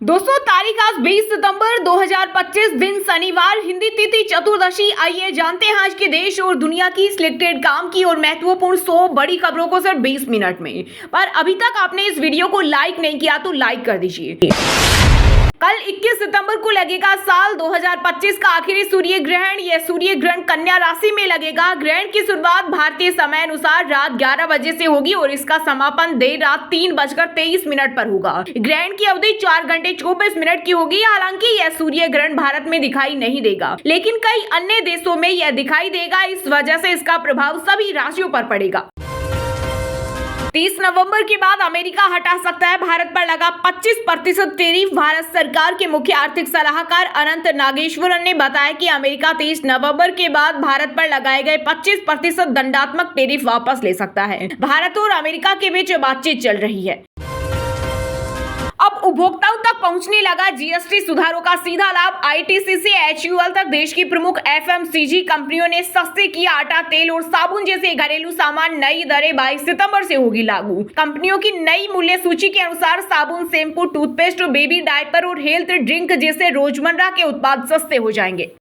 दोस्तों, तारीख आज 20 सितंबर 2025 दिन शनिवार, हिंदी तिथि चतुर्दशी। आइए जानते हैं आज के देश और दुनिया की सिलेक्टेड काम की और महत्वपूर्ण 100 बड़ी खबरों को सिर्फ 20 मिनट में। पर अभी तक आपने इस वीडियो को लाइक नहीं किया तो लाइक कर दीजिए। कल 21 सितंबर को लगेगा साल 2025 का आखिरी सूर्य ग्रहण। यह सूर्य ग्रहण कन्या राशि में लगेगा। ग्रहण की शुरुआत भारतीय समय अनुसार रात 11 बजे से होगी और इसका समापन देर रात 3:23 पर होगा। ग्रहण की अवधि 4 घंटे 24 मिनट की होगी। हालांकि यह सूर्य ग्रहण भारत में दिखाई नहीं देगा, लेकिन कई अन्य देशों में यह दिखाई देगा। इस वजह से इसका प्रभाव सभी राशियों पर पड़ेगा। 30 नवंबर के बाद अमेरिका हटा सकता है भारत पर लगा 25% टैरिफ। भारत सरकार के मुख्य आर्थिक सलाहकार अनंत नागेश्वरन ने बताया कि अमेरिका 30 नवंबर के बाद भारत पर लगाए गए 25% दंडात्मक टैरिफ वापस ले सकता है। भारत और अमेरिका के बीच बातचीत चल रही है। अब उपभोक्ताओं तक पहुंचने लगा जीएसटी सुधारों का सीधा लाभ। आईटीसी से एचयूएल तक देश की प्रमुख एफएमसीजी कंपनियों ने सस्ते किया आटा, तेल और साबुन जैसे घरेलू सामान। नई दरें 22 सितंबर से होगी लागू। कंपनियों की नई मूल्य सूची के अनुसार साबुन, शैम्पू, टूथपेस्ट, बेबी डायपर और हेल्थ ड्रिंक जैसे रोजमर्रा के उत्पाद सस्ते हो जाएंगे।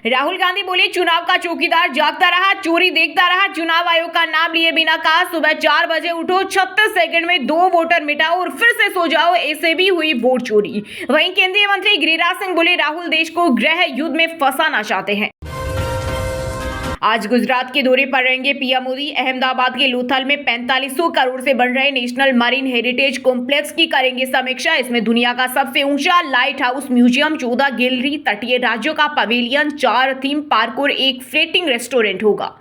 राहुल गांधी बोले, चुनाव का चौकीदार जागता रहा, चोरी देखता रहा। चुनाव आयोग का नाम लिए बिना कहा, सुबह 4 बजे उठो, 36 सेकंड में 2 वोटर मिटाओ और फिर से सो जाओ, ऐसे भी हुई वोट चोरी। वहीं केंद्रीय मंत्री गिरिराज सिंह बोले, राहुल देश को गृह युद्ध में फंसाना चाहते हैं। आज गुजरात के दौरे पर रहेंगे पीएम मोदी। अहमदाबाद के लोथल में 4500 करोड़ से बन रहे नेशनल मरीन हेरिटेज कॉम्प्लेक्स की करेंगे समीक्षा। इसमें दुनिया का सबसे ऊंचा लाइट हाउस म्यूजियम, 14 गैलरी, तटीय राज्यों का पवेलियन, 4 थीम पार्क और 1 फ्लोटिंग रेस्टोरेंट होगा।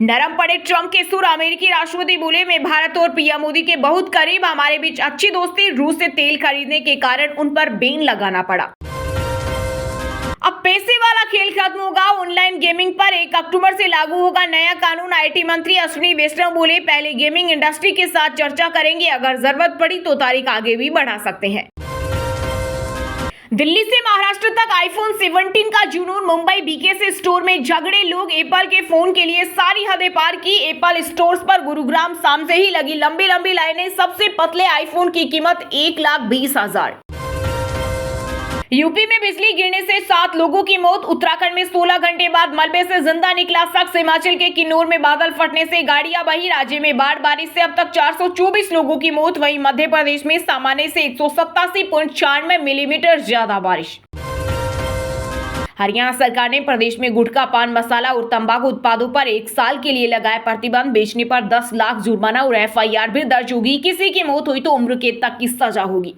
नरम पड़े ट्रंप के सुर। अमेरिकी राष्ट्रपति बोले, मैं भारत और पीएम मोदी के बहुत करीब, हमारे बीच अच्छी दोस्ती। रूस से तेल खरीदने के कारण उन पर बैन लगाना पड़ा। अब पैसे वाला खेल खत्म होगा। ऑनलाइन गेमिंग पर 1 अक्टूबर से लागू होगा नया कानून। आईटी मंत्री अश्विनी वैष्णव बोले, पहले गेमिंग इंडस्ट्री के साथ चर्चा करेंगे, अगर जरूरत पड़ी तो तारीख आगे भी बढ़ा सकते हैं। दिल्ली से महाराष्ट्र तक आईफोन 17 का जुनून। मुंबई बीकेसी स्टोर में झगड़े, लोग एप्पल के फोन के लिए सारी हदें पार की। एप्पल स्टोर्स पर गुरुग्राम शाम से ही लगी लंबी लंबी लाइनें। सबसे पतले आईफोन की कीमत 1,20,000। यूपी में बिजली गिरने से 7 लोगों की मौत। उत्तराखंड में 16 घंटे बाद मलबे से जिंदा निकला शख्स। हिमाचल के किन्नौर में बादल फटने से गाड़ियां बही। राज्य में बाढ़ बारिश से अब तक 424 लोगों की मौत। वहीं मध्य प्रदेश में सामान्य से 187.96 मिलीमीटर ज्यादा बारिश। हरियाणा सरकार ने प्रदेश में गुटखा, पान मसाला और तंबाकू उत्पादों पर 1 साल के लिए लगाया प्रतिबंध। बेचने पर 10 लाख जुर्माना और एफआईआर भी दर्ज होगी। किसी की मौत हुई तो उम्र कैद तक की सजा होगी।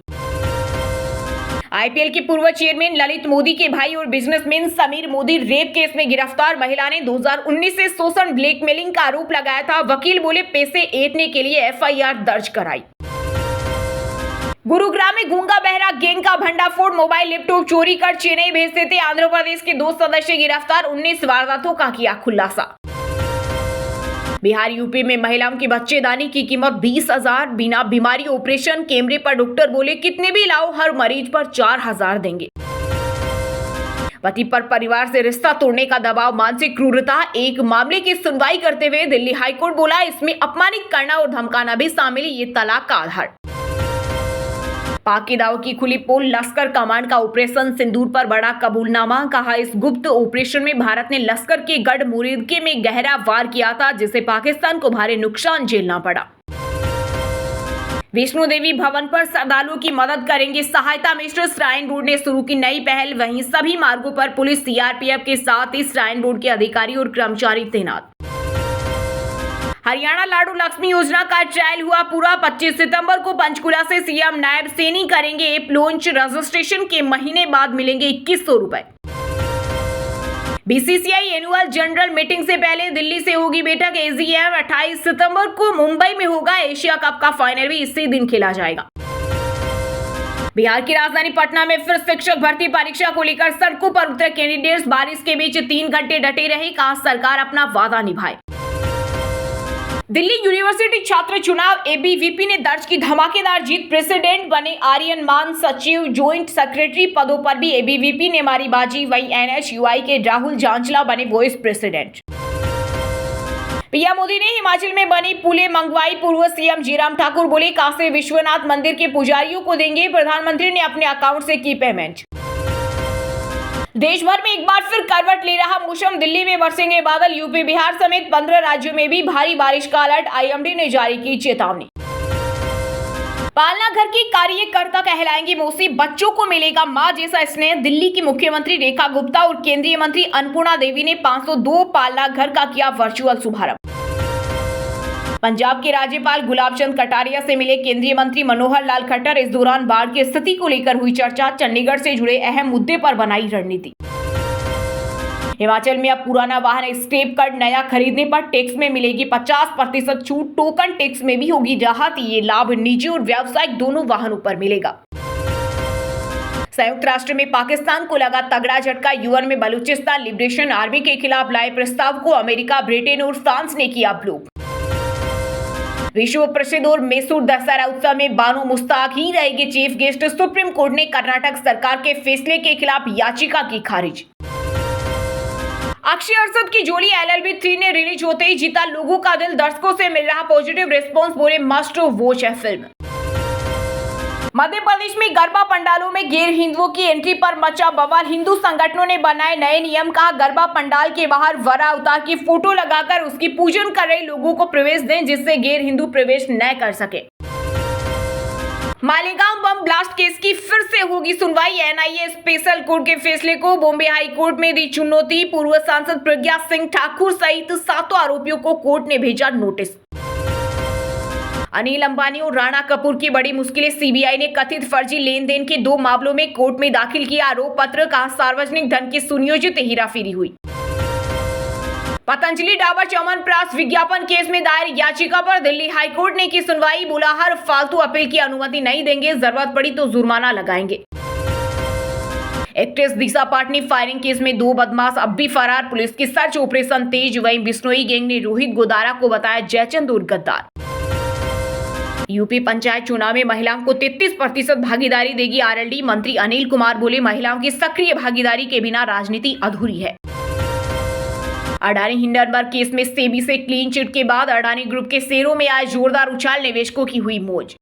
आईपीएल के पूर्व चेयरमैन ललित मोदी के भाई और businessman Sameer Modi rape case में गिरफ्तार। महिला ने 2019 से शोषण, ब्लैकमेलिंग का आरोप लगाया था। वकील बोले, पैसे ऐंठने के लिए एफआईआर दर्ज कराई। गुरुग्राम में गूंगा बहरा गैंग का भंडाफोड़। मोबाइल, लैपटॉप चोरी कर चेन्नई भेजते थे। आंध्र प्रदेश के 2 सदस्य गिरफ्तार। 19 वारदातों का किया खुलासा। बिहार यूपी में महिलाओं की बच्चेदानी की कीमत 20,000। बिना बीमारी ऑपरेशन। कैमरे पर डॉक्टर बोले, कितने भी लाओ, हर मरीज पर 4,000 देंगे। पति पर परिवार से रिश्ता तोड़ने का दबाव, मानसिक क्रूरता। एक मामले की सुनवाई करते हुए दिल्ली हाईकोर्ट बोला, इसमें अपमानित करना और धमकाना भी शामिल है, ये तलाक का आधार। पाक के दावों की खुली पोल। लश्कर कमांड का ऑपरेशन सिंदूर पर बड़ा कबूलनामा। कहा, इस गुप्त ऑपरेशन में भारत ने लश्कर के गढ़ मुरीदके में गहरा वार किया था, जिससे पाकिस्तान को भारी नुकसान झेलना पड़ा। वैष्णो देवी भवन पर श्रद्धालुओं की मदद करेंगे सहायता मिनिस्टर। श्राइन बोर्ड ने शुरू की नई पहल। वहीं सभी मार्गों पर पुलिस, सीआरपीएफ के साथ ही श्राइन बोर्ड के अधिकारी और कर्मचारी तैनात। हरियाणा लाडू लक्ष्मी योजना का ट्रायल हुआ पूरा। 25 सितंबर को पंचकुला से सीएम नायब सैनी करेंगे ऐप लॉन्च। रजिस्ट्रेशन के महीने बाद मिलेंगे 2100 रुपए। बीसीसीआई एनुअल जनरल मीटिंग से पहले दिल्ली से होगी बैठक। एजीएम 28 सितंबर को मुंबई में होगा। एशिया कप का फाइनल भी इसी दिन खेला जाएगा। बिहार की राजधानी पटना में फिर शिक्षक भर्ती परीक्षा को लेकर सड़कों पर उतरे कैंडिडेट्स। बारिश के बीच 3 घंटे डटे रहे। कहा, सरकार अपना वादा निभाए। दिल्ली यूनिवर्सिटी छात्र चुनाव। एबीवीपी ने दर्ज की धमाकेदार जीत। प्रेसिडेंट बने आर्यन मान। सचिव, ज्वाइंट सेक्रेटरी पदों पर भी एबीवीपी ने मारी बाजी। वहीं एनएचयूआई के राहुल जांचला बने वाइस प्रेसिडेंट। पीएम मोदी ने हिमाचल में बनी पुलें मंगवाई। पूर्व सीएम जयराम ठाकुर बोले, काशी विश्वनाथ मंदिर के पुजारियों को देंगे। प्रधानमंत्री ने अपने अकाउंट से की पेमेंट। देश भर में एक बार फिर करवट ले रहा मौसम। दिल्ली में बरसेंगे बादल। यूपी बिहार समेत 15 राज्यों में भी भारी बारिश का अलर्ट। आईएमडी ने जारी की चेतावनी। पालना घर की कार्यकर्ता कहलाएंगी मौसी, बच्चों को मिलेगा मां जैसा स्नेह। दिल्ली की मुख्यमंत्री रेखा गुप्ता और केंद्रीय मंत्री अन्नपूर्णा देवी ने 502 पालना घर का किया वर्चुअल शुभारंभ। पंजाब के राज्यपाल गुलाब चंद कटारिया से मिले केंद्रीय मंत्री मनोहर लाल खट्टर। इस दौरान बाढ़ की स्थिति को लेकर हुई चर्चा। चंडीगढ़ से जुड़े अहम मुद्दे पर बनाई रणनीति। हिमाचल में अब पुराना वाहन स्क्रैप कर नया खरीदने पर टैक्स में मिलेगी 50% छूट। टोकन टैक्स में भी होगी राहत। ये लाभ निजी और व्यावसायिक दोनों वाहनों पर मिलेगा। संयुक्त राष्ट्र में पाकिस्तान को लगा तगड़ा झटका। यूएन में बलूचिस्तान लिबरेशन आर्मी के खिलाफ लाए प्रस्ताव को अमेरिका, ब्रिटेन और फ्रांस ने किया ब्लॉक। विश्व प्रसिद्ध और मैसूर दशहरा उत्सव में बानो मुश्ताक ही रहेगी चीफ गेस्ट। सुप्रीम कोर्ट ने कर्नाटक सरकार के फैसले के खिलाफ याचिका की खारिज। अक्षय अरशद की जोड़ी LLB 3 ने रिलीज होते ही जीता लोगों का दिल। दर्शकों से मिल रहा पॉजिटिव रिस्पांस। बोले मस्ट वॉच है फिल्म। मध्य प्रदेश में गरबा पंडालों में गैर हिंदुओं की एंट्री पर मचा बवाल। हिंदू संगठनों ने बनाए नए नियम। कहा, गरबा पंडाल के बाहर वरा अवतार की फोटो लगाकर उसकी पूजन कर रहे लोगों को प्रवेश दें, जिससे गैर हिंदू प्रवेश न कर सके। मालेगांव बम ब्लास्ट केस की फिर से होगी सुनवाई। NIA स्पेशल कोर्ट के फैसले को बॉम्बे हाई कोर्ट में दी चुनौती। पूर्व सांसद प्रज्ञा सिंह ठाकुर सहित 7 आरोपियों को कोर्ट ने भेजा नोटिस। अनिल अंबानी और राणा कपूर की बड़ी मुश्किलें। सीबीआई ने कथित फर्जी लेन देन के 2 मामलों में कोर्ट में दाखिल किया आरोप पत्र। कहा, सार्वजनिक धन की सुनियोजित हेराफेरी हुई। पतंजलि डाबर च्यवनप्राश विज्ञापन केस में दायर याचिका पर दिल्ली हाईकोर्ट ने की सुनवाई। बोला, हर फालतू अपील की अनुमति नहीं देंगे, जरूरत पड़ी तो जुर्माना लगाएंगे। एक्ट्रेस दिशा पाटनी फायरिंग केस में 2 बदमाश अब भी फरार। पुलिस की सर्च ऑपरेशन तेज। वहीं बिश्नोई गैंग ने रोहित गोदारा को बताया जयचंद और गद्दार। यूपी पंचायत चुनाव में महिलाओं को 33% भागीदारी देगी RLD। मंत्री अनिल कुमार बोले, महिलाओं की सक्रिय भागीदारी के बिना राजनीति अधूरी है। अडानी हिंडनबर्ग केस में सेबी से क्लीन चिट के बाद अडानी ग्रुप के शेयरों में आए जोरदार उछाल। निवेशकों की हुई मौज।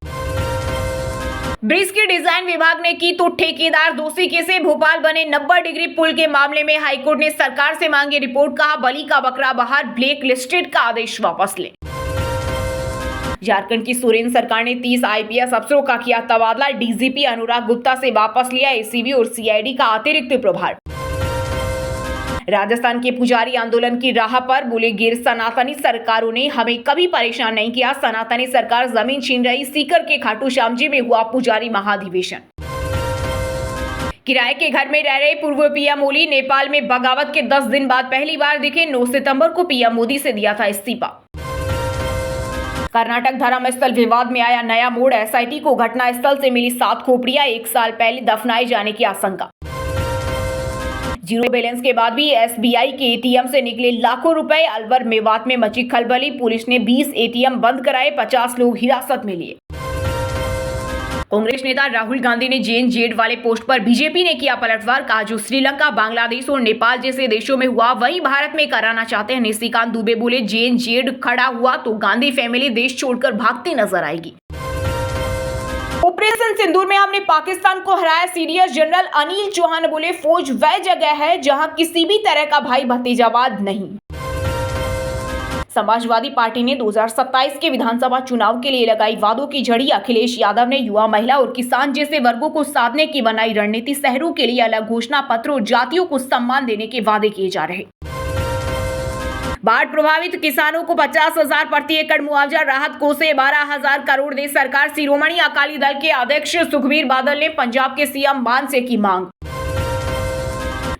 ब्रिज की डिजाइन विभाग ने की तो ठेकेदार दोषी कैसे। भोपाल बने 90 डिग्री पुल के मामले में हाईकोर्ट ने सरकार से मांगी रिपोर्ट। कहा, बली का बकरा बाहर, ब्लैक लिस्टेड का आदेश वापस ले। झारखंड की सोरेन सरकार ने 30 IPS अफसरों का किया तबादला। DGP अनुराग गुप्ता से वापस लिया ACB और CID का अतिरिक्त प्रभार। राजस्थान के पुजारी आंदोलन की राह पर। बोले, गैर सनातनी सरकारों ने हमें कभी परेशान नहीं किया। सनातनी सरकार जमीन छीन रही। सीकर के खाटू श्याम जी में हुआ पुजारी महाधिवेशन। किराए के घर में रह रहे पूर्व पीएम ओली नेपाल में बगावत के 10 दिन बाद पहली बार दिखे। 9 सितंबर को पीएम मोदी से दिया था इस्तीफा। कर्नाटक धर्मस्थल विवाद में आया नया मोड़। SIT को घटनास्थल से मिली 7 खोपड़ियां। 1 साल पहले दफनाए जाने की आशंका। जीरो बैलेंस के बाद भी SBI के ATM से निकले लाखों रुपए। अलवर मेवात में मची खलबली। पुलिस ने 20 ATM बंद कराए। 50 लोग हिरासत में लिए। कांग्रेस नेता राहुल गांधी ने JNZ वाले पोस्ट पर बीजेपी ने किया पलटवार। कहा, जो श्रीलंका, बांग्लादेश और नेपाल जैसे देशों में हुआ वही भारत में कराना चाहते हैं। निशिकांत दुबे बोले, JNZ खड़ा हुआ तो गांधी फैमिली देश छोड़कर भागती नजर आएगी। ऑपरेशन सिंदूर में हमने पाकिस्तान को हराया। सीडीएस जनरल अनिल चौहान बोले, फौज वह जगह है जहां किसी भी तरह का भाई भतीजावाद नहीं। समाजवादी पार्टी ने 2027 के विधानसभा चुनाव के लिए लगाई वादों की झड़ी। अखिलेश यादव ने युवा, महिला और किसान जैसे वर्गों को साधने की बनाई रणनीति। शहरों के लिए अलग घोषणा पत्र और जातियों को सम्मान देने के वादे किए जा रहे। बाढ़ प्रभावित किसानों को 50,000 प्रति एकड़ मुआवजा। राहत कोष से 12,000 करोड़ दे सरकार। शिरोमणि अकाली दल के अध्यक्ष सुखबीर बादल ने पंजाब के CM मान से की मांग।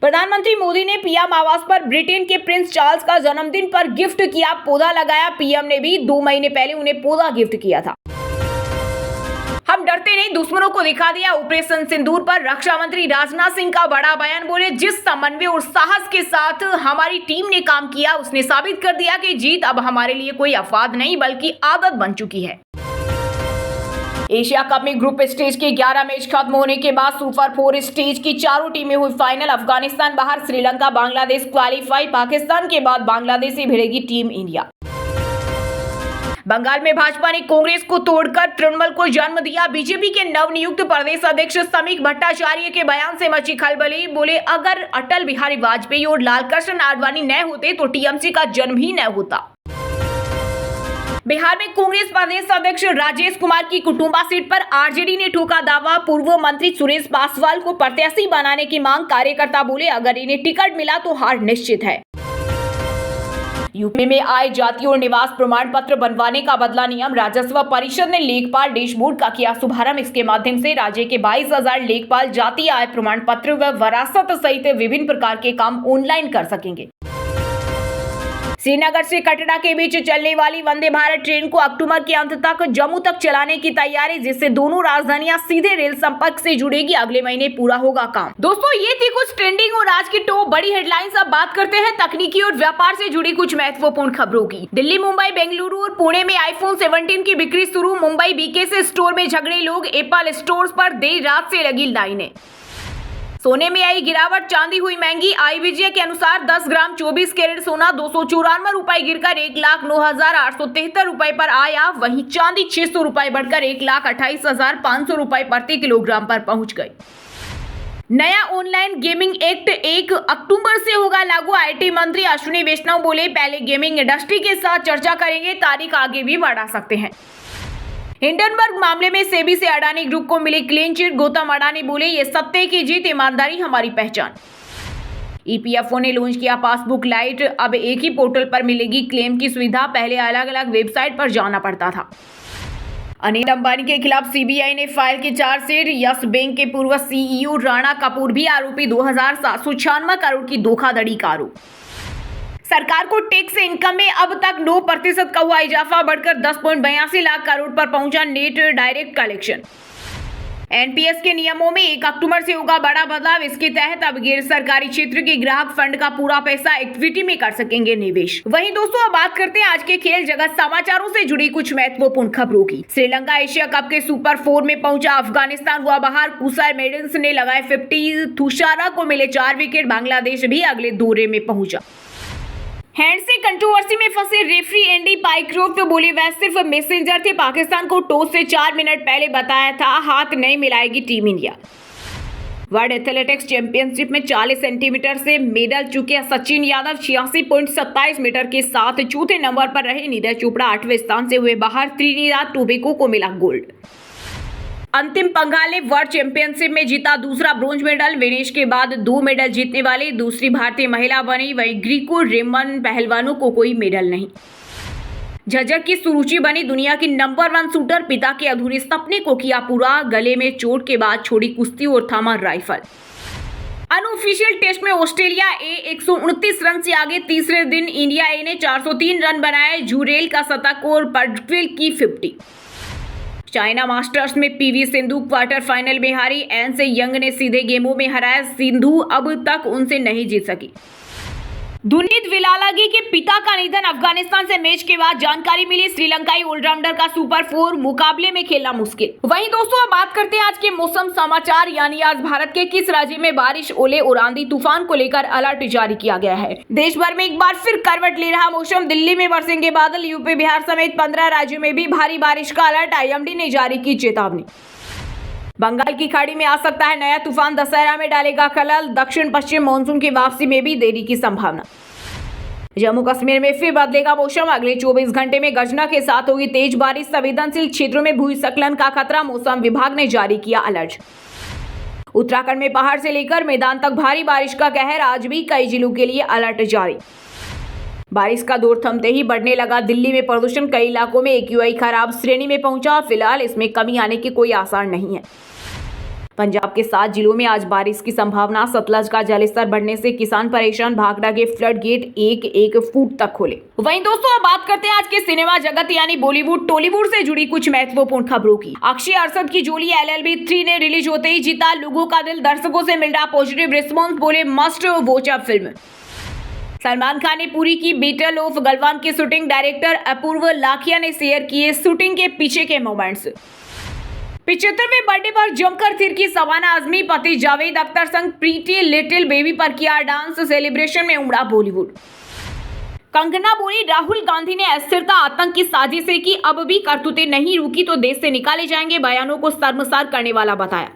प्रधानमंत्री मोदी ने पीएम आवास पर ब्रिटेन के प्रिंस चार्ल्स का जन्मदिन पर गिफ्ट किया, पौधा लगाया। पीएम ने भी 2 महीने पहले उन्हें पौधा गिफ्ट किया था। हम डरते नहीं, दुश्मनों को दिखा दिया। ऑपरेशन सिंदूर पर रक्षा मंत्री राजनाथ सिंह का बड़ा बयान। बोले, जिस समन्वय और साहस के साथ हमारी टीम ने काम किया उसने साबित कर दिया कि जीत अब हमारे लिए कोई अपवाद नहीं बल्कि आदत बन चुकी है। एशिया कप में ग्रुप स्टेज के 11 मैच खत्म होने के बाद सुपर 4 स्टेज की चारों टीमें हुई फाइनल। अफगानिस्तान बाहर, श्रीलंका, बांग्लादेश क्वालिफाई। पाकिस्तान के बाद बांग्लादेश से भिड़ेगी टीम इंडिया। बंगाल में भाजपा ने कांग्रेस को तोड़कर तृणमूल को जन्म दिया। बीजेपी के नवनियुक्त प्रदेश अध्यक्ष समीक भट्टाचार्य के बयान से मची खलबली। बोले, अगर अटल बिहारी वाजपेयी और लाल कृष्ण आडवाणी न होते तो टीएमसी का जन्म ही न होता। बिहार में कांग्रेस प्रदेश अध्यक्ष राजेश कुमार की कुटुंबा सीट पर आरजेडी ने ठोका दावा। पूर्व मंत्री सुरेश पासवान को प्रत्याशी बनाने की मांग। कार्यकर्ता बोले, अगर इन्हें टिकट मिला तो हार निश्चित है। यूपी में आय, जाति और निवास प्रमाण पत्र बनवाने का बदला नियम। राजस्व परिषद ने लेखपाल डैशबोर्ड का किया शुभारंभ। इसके माध्यम से राज्य के 22,000 लेखपाल जाति, आय प्रमाण पत्र व वरासत सहित विभिन्न प्रकार के काम ऑनलाइन कर सकेंगे। श्रीनगर से कटरा के बीच चलने वाली वंदे भारत ट्रेन को अक्टूबर के अंत तक जम्मू तक चलाने की तैयारी, जिससे दोनों राजधानियां सीधे रेल संपर्क से जुड़ेगी। अगले महीने पूरा होगा काम। दोस्तों, ये थी कुछ ट्रेंडिंग और आज की टॉप बड़ी हेडलाइंस। अब बात करते हैं तकनीकी और व्यापार से जुड़ी कुछ महत्वपूर्ण खबरों की। दिल्ली, मुंबई, बेंगलुरु और पुणे में आईफोन 17 की बिक्री शुरू। मुंबई बीकेसी स्टोर में झगड़े लोग। एप्पल स्टोर्स पर देर रात से लगी लाइनें। सोने में आई गिरावट, चांदी हुई महंगी। आईबीजे के अनुसार 10 ग्राम 24 कैरेट सोना 294 रुपए गिरकर 1,09,873 रुपए पर आया। वहीं चांदी 600 रुपए बढ़कर 1,28,500 रुपए प्रति किलोग्राम पर पहुंच गई। नया ऑनलाइन गेमिंग एक्ट 1 अक्टूबर से होगा लागू। आईटी मंत्री अश्विनी वैष्णव बोले, पहले गेमिंग इंडस्ट्री के साथ चर्चा करेंगे, तारीख आगे भी बढ़ा सकते हैं। हिंडनबर्ग मामले में सेबी से अडानी ग्रुप को मिली क्लीन चिट। गौतम अडानी बोले, ये सत्य की जीत, ईमानदारी हमारी पहचान। ईपीएफओ ने लॉन्च किया पासबुक लाइट। अब एक ही पोर्टल पर मिलेगी क्लेम की सुविधा, पहले अलग अलग वेबसाइट पर जाना पड़ता था। अनिल अंबानी के खिलाफ सीबीआई ने फाइल की चार्जशीट। यस बैंक के पूर्व सीईओ राणा कपूर भी आरोपी। 2,796 करोड़ की धोखाधड़ी का आरोप। सरकार को टैक्स इनकम में अब तक 9% का हुआ इजाफा, बढ़कर 10.82 लाख करोड़ पर पहुंचा नेट डायरेक्ट कलेक्शन। एनपीएस के नियमों में 1 अक्टूबर से होगा बड़ा बदलाव। इसके तहत अब गैर सरकारी क्षेत्र के ग्राहक फंड का पूरा पैसा इक्विटी में कर सकेंगे निवेश। वहीं दोस्तों, अब बात करते हैं आज के खेल जगत समाचारों से जुड़ी कुछ महत्वपूर्ण खबरों की। श्रीलंका एशिया कप के सुपर 4 में पहुंचा। अफगानिस्तान हुआ बाहर। कुसार मेडल्स ने लगाए 50। तुषारा को मिले 4 विकेट। बांग्लादेश भी अगले दौरे में पहुंचा। हैंड से कंट्रोवर्सी में फंसे रेफरी एंडी पाइक्रोफ्ट बोले, वह सिर्फ मैसेंजर थे। पाकिस्तान को टॉस से 4 मिनट पहले बताया था, हाथ नहीं मिलाएगी team India. World athletics championship में 40 सेंटीमीटर से मेडल चुके सचिन यादव 86.27 मीटर के साथ चौथे नंबर पर रहे। नीरज चोपड़ा 8वें स्थान से हुए बाहर। त्रिनिदाद टोबैगो को मिला गोल्ड। अंतिम पंघाल ने वर्ल्ड चैंपियनशिप में जीता दूसरा ब्रोंज मेडल। विनेश के बाद 2 मेडल जीतने वाली दूसरी भारतीय महिला बनी। वहीं ग्रीको रोमन पहलवानों को कोई मेडल नहीं। झज्जर की सुरुचि बनी दुनिया की नंबर 1 शूटर। पिता के अधूरे सपने को किया पूरा। गले में चोट के बाद छोड़ी कुश्ती और थामा राइफल। अनऑफिशियल टेस्ट में ऑस्ट्रेलिया ए 129 रन से आगे। तीसरे दिन इंडिया ए ने 403 रन बनाए। जुरेल का शतक और पटवेल की 50। चाइना मास्टर्स में पीवी सिंधु क्वार्टर फाइनल में हारी। एन से यंग ने सीधे गेमों में हराया। सिंधु अब तक उनसे नहीं जीत सकी। दुनित विलालागी के पिता का निधन। अफगानिस्तान से मैच के बाद जानकारी मिली। श्रीलंकाई ऑलराउंडर का सुपर 4 मुकाबले में खेलना मुश्किल। वहीं दोस्तों, अब बात करते हैं आज के मौसम समाचार, यानी आज भारत के किस राज्य में बारिश, ओले और आंधी तूफान को लेकर अलर्ट जारी किया गया है। देश भर में एक बार फिर करवट ले रहा मौसम। दिल्ली में बरसेंगे बादल। यूपी, बिहार समेत 15 राज्यों में भी भारी बारिश का अलर्ट। आईएमडी ने जारी की चेतावनी। बंगाल की खाड़ी में आ सकता है नया तूफान। दशहरा में डालेगा खलल। दक्षिण पश्चिम मानसून की वापसी में भी देरी की संभावना। जम्मू कश्मीर में फिर बदलेगा मौसम। अगले 24 घंटे में गर्जना के साथ होगी तेज बारिश। संवेदनशील क्षेत्रों में भूस्खलन का खतरा। मौसम विभाग ने जारी किया अलर्ट। उत्तराखंड में पहाड़ से लेकर मैदान तक भारी बारिश का कहर। आज भी कई जिलों के लिए अलर्ट जारी। बारिश का दौर थमते ही बढ़ने लगा दिल्ली में प्रदूषण। कई इलाकों में एक्यूआई खराब श्रेणी में पहुंचा। फिलहाल इसमें कमी आने के कोई आसार नहीं है। पंजाब के 7 जिलों में आज बारिश की संभावना। सतलज का जलस्तर बढ़ने से किसान परेशान। भाखड़ा के फ्लड गेट 1-1 फुट तक खोले। वहीं दोस्तों, अब बात करते हैं आज के सिनेमा जगत यानी बॉलीवुड टॉलीवुड से जुड़ी कुछ महत्वपूर्ण खबरों की। अक्षय अरशद की जोड़ी LLB 3 ने रिलीज होते ही जीता लोगों का दिल। दर्शकों से मिल रहा पॉजिटिव रिस्पॉन्स। बोले, must watch up film. Salman Khan ने पूरी की बैटल ऑफ गलवान की शूटिंग। डायरेक्टर अपूर्व लाखिया ने शेयर किए शूटिंग के पीछे के मोमेंट्स। 75वें बर्थडे पर जमकर थिरकी शबाना आजमी। पति जावेद अख्तर संग प्रीटी लिटिल बेबी पर किया डांस। सेलिब्रेशन में उमड़ा बॉलीवुड। कंगना बोली, राहुल गांधी ने अस्थिरता आतंक की साजिशें की, अब भी करतूतें नहीं रुकी तो देश से निकाले जाएंगे, बयानों को शर्मसार करने वाला बताया।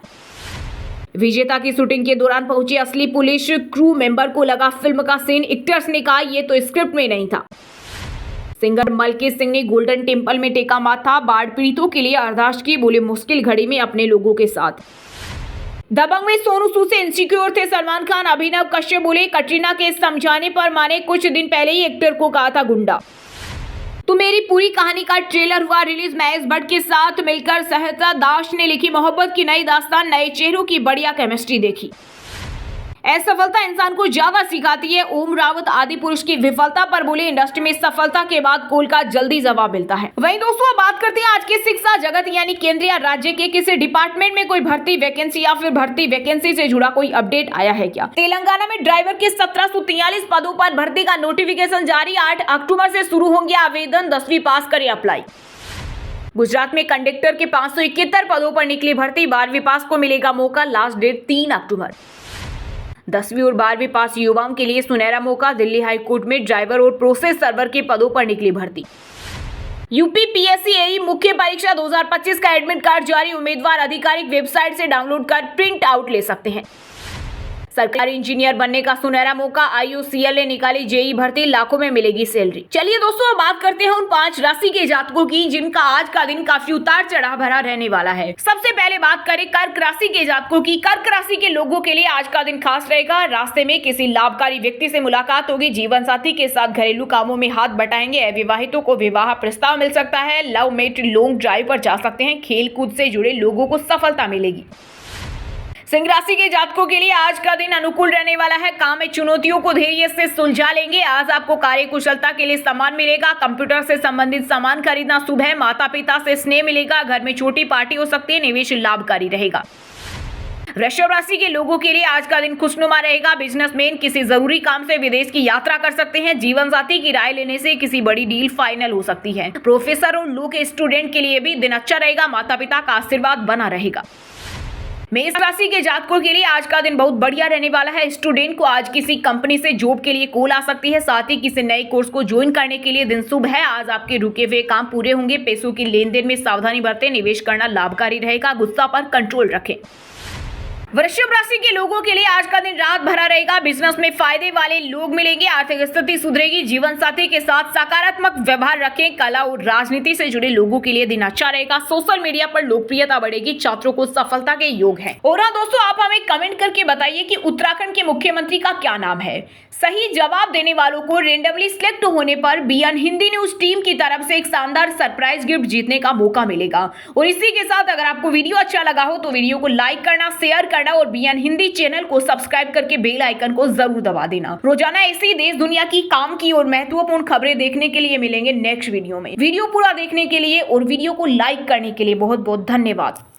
विजेता की शूटिंग के दौरान पहुंची असली पुलिस क्रू मेंबर को लगा फिल्म का सीन, एक्टर्स ने कहा ये तो स्क्रिप्ट में नहीं था। सिंगर मलकीत सिंह ने गोल्डन टेम्पल में टेका माथा, बाढ़ पीड़ितों के लिए अरदास की, बोले मुश्किल घड़ी में अपने लोगों के साथ। दबंग में सोनू सूद से इनसिक्योर थे सलमान खान, अभिनव कश्यप बोले कटरीना के समझाने पर माने, कुछ दिन पहले ही एक्टर को कहा था गुंडा। तो मेरी पूरी कहानी का ट्रेलर हुआ रिलीज, महेश भट्ट के साथ मिलकर सहसा दास ने लिखी मोहब्बत की नई दास्तान, नए चेहरों की बढ़िया केमिस्ट्री देखी। असफलता इंसान को ज्यादा सिखाती है, ओम रावत आदि पुरुष की विफलता पर बोले इंडस्ट्री में सफलता के बाद कोल का जल्दी जवाब मिलता है। वहीं दोस्तों बात करते हैं आज के शिक्षा जगत यानी केंद्रीय राज्य के किसी डिपार्टमेंट में कोई भर्ती वैकेंसी या फिर भर्ती वैकेंसी से जुड़ा कोई अपडेट आया है क्या। तेलंगाना में ड्राइवर के 1743 पदों पर भर्ती का नोटिफिकेशन जारी, 8 अक्टूबर से शुरू होंगे आवेदन, 10वीं पास करे अप्लाई। गुजरात में कंडक्टर के 571 पदों पर निकली भर्ती, 12वीं पास को मिलेगा मौका, लास्ट डेट 3 अक्टूबर। 10वीं और 12वीं पास युवाओं के लिए सुनहरा मौका, दिल्ली हाईकोर्ट में ड्राइवर और प्रोसेस सर्वर के पदों पर निकली भर्ती। यूपी पीएससी एई मुख्य परीक्षा 2025 का एडमिट कार्ड जारी, उम्मीदवार आधिकारिक वेबसाइट से डाउनलोड कर प्रिंट आउट ले सकते हैं। सरकारी इंजीनियर बनने का सुनहरा मौका, IOCL ने निकाली जेई भर्ती, लाखों में मिलेगी सैलरी। चलिए दोस्तों बात करते हैं उन 5 राशि के जातकों की जिनका आज का दिन काफी उतार चढ़ाव भरा रहने वाला है। सबसे पहले बात करें कर्क राशि के जातकों की। कर्क राशि के लोगों के लिए आज का दिन खास रहेगा। रास्ते में किसी लाभकारी व्यक्ति से मुलाकात होगी, जीवन साथी के साथ घरेलू कामों में हाथ बटाएंगे, अविवाहितों को विवाह प्रस्ताव मिल सकता है, लव मेट लॉन्ग ड्राइव पर जा सकते हैं, खेल कूद से जुड़े लोगों को सफलता मिलेगी। सिंह राशि के जातकों के लिए आज का दिन अनुकूल रहने वाला है। काम में चुनौतियों को धैर्य से सुलझा लेंगे। आज आपको कार्य कुशलता के लिए सम्मान मिलेगा। कंप्यूटर से संबंधित सामान खरीदना शुभ है। माता पिता से स्नेह मिलेगा। घर में छोटी पार्टी हो सकती है। निवेश लाभकारी रहेगा। वृषभ राशि के लोगों के लिए आज का दिन खुशनुमा रहेगा। बिजनेसमैन किसी जरूरी काम से विदेश की यात्रा कर सकते हैं। जीवन साथी की राय लेने से किसी बड़ी डील फाइनल हो सकती है। प्रोफेसर और लो के स्टूडेंट के लिए भी दिन अच्छा रहेगा। माता पिता का आशीर्वाद बना रहेगा। मेष राशि के जातकों के लिए आज का दिन बहुत बढ़िया रहने वाला है। स्टूडेंट को आज किसी कंपनी से जॉब के लिए कॉल आ सकती है। साथ ही किसी नए कोर्स को ज्वाइन करने के लिए दिन शुभ है। आज आपके रुके हुए काम पूरे होंगे। पैसों की लेन देन में सावधानी बरतें। निवेश करना लाभकारी रहेगा। गुस्सा पर कंट्रोल रखें। वृषभ राशि के लोगों के लिए आज का दिन रात भरा रहेगा। बिजनेस में फायदे वाले लोग मिलेंगे। आर्थिक स्थिति सुधरेगी। जीवन साथी के साथ सकारात्मक व्यवहार रखें। कला और राजनीति से जुड़े लोगों के लिए दिन अच्छा रहेगा। सोशल मीडिया पर लोकप्रियता बढ़ेगी। छात्रों को सफलता के योग है। और हाँ दोस्तों, आप हमें कमेंट करके बताइए कि उत्तराखंड के मुख्यमंत्री का क्या नाम है। सही जवाब देने वालों को रेंडमली सिलेक्ट होने पर बीएन हिंदी न्यूज टीम की तरफ से एक शानदार सरप्राइज गिफ्ट जीतने का मौका मिलेगा। और इसी के साथ अगर आपको वीडियो अच्छा लगा हो तो वीडियो को लाइक करना, शेयर करना और बीएन हिंदी चैनल को सब्सक्राइब करके बेल आइकन को जरूर दबा देना। रोजाना ऐसी देश दुनिया की काम की और महत्वपूर्ण खबरें देखने के लिए मिलेंगे नेक्स्ट वीडियो में। वीडियो पूरा देखने के लिए और वीडियो को लाइक करने के लिए बहुत बहुत धन्यवाद।